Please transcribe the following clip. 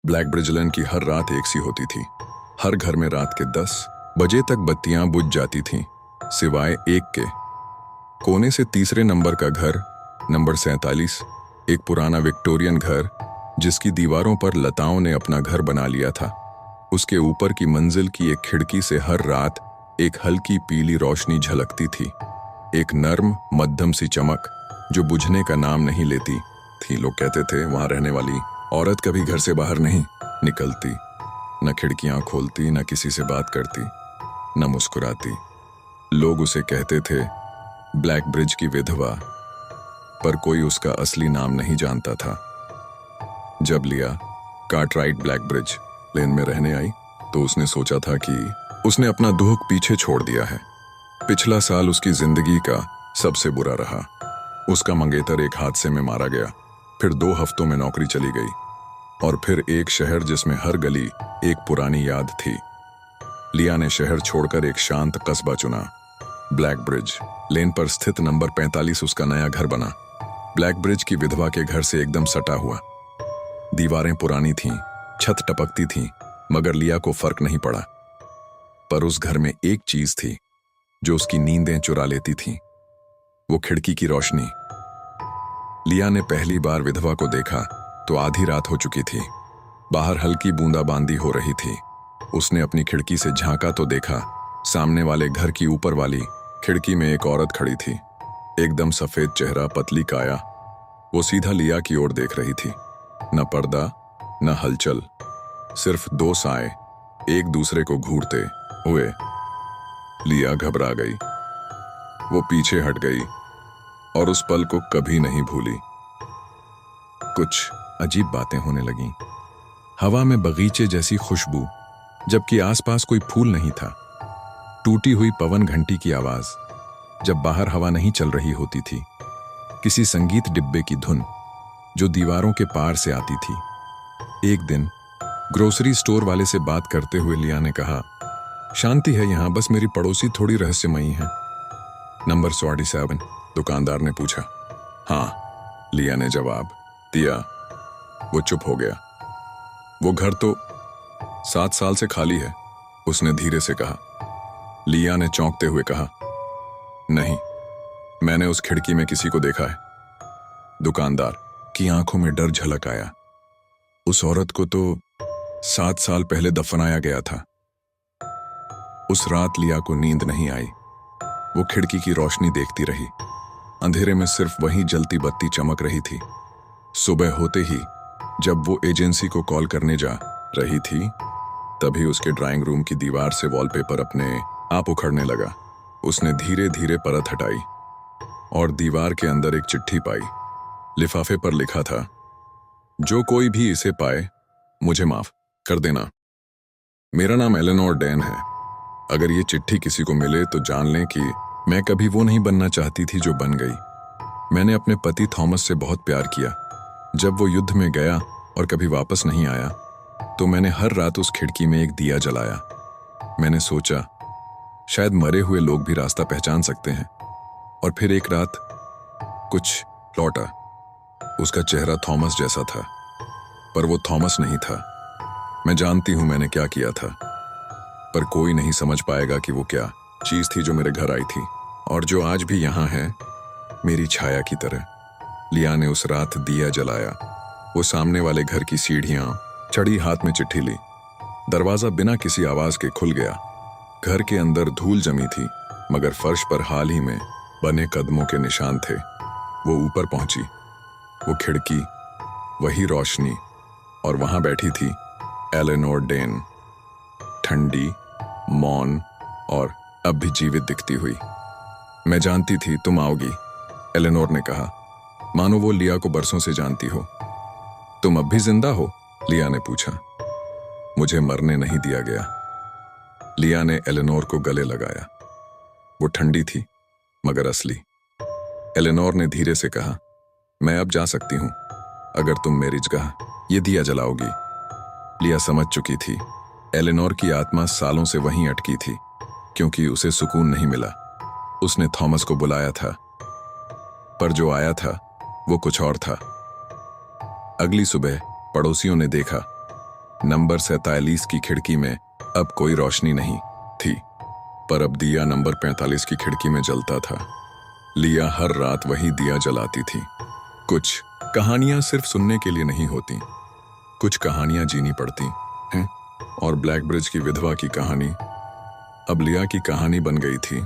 Black bridge लेन की हर रात एक सी होती थी। हर घर में रात के 10 बजे तक बत्तियां बुझ जाती थीं, सिवाय एक के। कोने से तीसरे नंबर का घर, नंबर 47, एक पुराना विक्टोरियन घर जिसकी दीवारों पर लताओं ने अपना घर बना लिया था। उसके ऊपर की मंजिल की एक खिड़की से हर रात एक हल्की पीली रोशनी झलकती थी, एक नर्म मध्यम सी चमक जो बुझने का नाम नहीं लेती थी। लोग कहते थे वहां रहने वाली औरत कभी घर से बाहर नहीं निकलती, न खिड़कियां खोलती, न किसी से बात करती, न मुस्कुराती। लोग उसे कहते थे ब्लैक ब्रिज की विधवा, पर कोई उसका असली नाम नहीं जानता था। जब लिया कार्टराइट ब्लैक ब्रिज लेन में रहने आई तो उसने सोचा था कि उसने अपना दुख पीछे छोड़ दिया है। पिछला साल उसकी जिंदगी का सबसे बुरा रहा। उसका मंगेतर एक हादसे में मारा गया, फिर 2 हफ्तों में नौकरी चली गई, और फिर एक शहर जिसमें हर गली एक पुरानी याद थी। लिया ने शहर छोड़कर एक शांत कस्बा चुना। ब्लैक ब्रिज लेन पर स्थित नंबर 45 उसका नया घर बना। ब्लैक ब्रिज की विधवा के घर से एकदम सटा हुआ। दीवारें पुरानी थीं, छत टपकती थी, मगर लिया को फर्क नहीं पड़ा। पर उस घर में एक चीज थी जो उसकी नींदें चुरा लेती थी, वो खिड़की की रोशनी। लिया ने पहली बार विधवा को देखा तो आधी रात हो चुकी थी। बाहर हल्की बूंदाबांदी हो रही थी। उसने अपनी खिड़की से झांका तो देखा सामने वाले घर की ऊपर वाली खिड़की में एक औरत खड़ी थी, एकदम सफेद चेहरा, पतली काया। वो सीधा लिया की ओर देख रही थी। न पर्दा, न हलचल, सिर्फ 2 साए एक दूसरे को घूरते हुए। लिया घबरा गई। वो पीछे हट गई और उस पल को कभी नहीं भूली। कुछ अजीब बातें होने लगीं। हवा में बगीचे जैसी खुशबू, जबकि आसपास कोई फूल नहीं था। टूटी हुई पवन घंटी की आवाज जब बाहर हवा नहीं चल रही होती थी। किसी संगीत डिब्बे की धुन जो दीवारों के पार से आती थी। एक दिन ग्रोसरी स्टोर वाले से बात करते हुए लिया ने कहा, शांति है यहां, बस मेरी पड़ोसी थोड़ी रहस्यमयी है। नंबर 47, दुकानदार ने पूछा। हाँ, लिया ने जवाब दिया। वो चुप हो गया। वो घर तो 7 साल से खाली है, उसने धीरे से कहा। लिया ने चौंकते हुए कहा, नहीं, मैंने उस खिड़की में किसी को देखा है। दुकानदार की आंखों में डर झलक आया। उस औरत को तो 7 साल पहले दफनाया गया था। उस रात लिया को नींद नहीं आई। वो खिड़की की रोशनी देखती रही। अंधेरे में सिर्फ वही जलती बत्ती चमक रही थी। सुबह होते ही जब वो एजेंसी को कॉल करने जा रही थी, तभी उसके ड्राइंग रूम की दीवार से वॉलपेपर अपने आप उखड़ने लगा। उसने धीरे धीरे परत हटाई और दीवार के अंदर एक चिट्ठी पाई। लिफाफे पर लिखा था, जो कोई भी इसे पाए मुझे माफ कर देना। मेरा नाम एलेनोर डैन है। अगर ये चिट्ठी किसी को मिले तो जान लें कि मैं कभी वो नहीं बनना चाहती थी जो बन गई। मैंने अपने पति थॉमस से बहुत प्यार किया। जब वो युद्ध में गया और कभी वापस नहीं आया तो मैंने हर रात उस खिड़की में एक दिया जलाया। मैंने सोचा शायद मरे हुए लोग भी रास्ता पहचान सकते हैं। और फिर एक रात कुछ लौटा। उसका चेहरा थॉमस जैसा था, पर वो थॉमस नहीं था। मैं जानती हूं मैंने क्या किया था, पर कोई नहीं समझ पाएगा कि वो क्या चीज थी जो मेरे घर आई थी और जो आज भी यहां है, मेरी छाया की तरह। लिया ने उस रात दिया जलाया। वो सामने वाले घर की सीढ़ियां चढ़ी, हाथ में चिट्ठी ली। दरवाजा बिना किसी आवाज के खुल गया। घर के अंदर धूल जमी थी, मगर फर्श पर हाल ही में बने कदमों के निशान थे। वो ऊपर पहुंची। वो खिड़की, वही रोशनी, और वहां बैठी थी एलेनोर डेन, ठंडी, मौन और अब भी जीवित दिखती हुई। मैं जानती थी तुम आओगी, एलेनोर ने कहा, मानो वो लिया को बरसों से जानती हो। तुम अब भी जिंदा हो? लिया ने पूछा। मुझे मरने नहीं दिया गया। लिया ने एलेनोर को गले लगाया। वो ठंडी थी मगर असली। एलेनोर ने धीरे से कहा, मैं अब जा सकती हूं अगर तुम मेरी जगह ये दिया जलाओगी। लिया समझ चुकी थी एलेनोर की आत्मा सालों से वहीं अटकी थी, क्योंकि उसे सुकून नहीं मिला। उसने थॉमस को बुलाया था, पर जो आया था वो कुछ और था। अगली सुबह पड़ोसियों ने देखा नंबर 47 की खिड़की में अब कोई रोशनी नहीं थी, पर अब दिया नंबर 45 की खिड़की में जलता था। लिया हर रात वही दिया जलाती थी। कुछ कहानियां सिर्फ सुनने के लिए नहीं होती, कुछ कहानियां जीनी पड़ती हैं। और ब्लैक ब्रिज की विधवा की कहानी अब लिया की कहानी बन गई थी।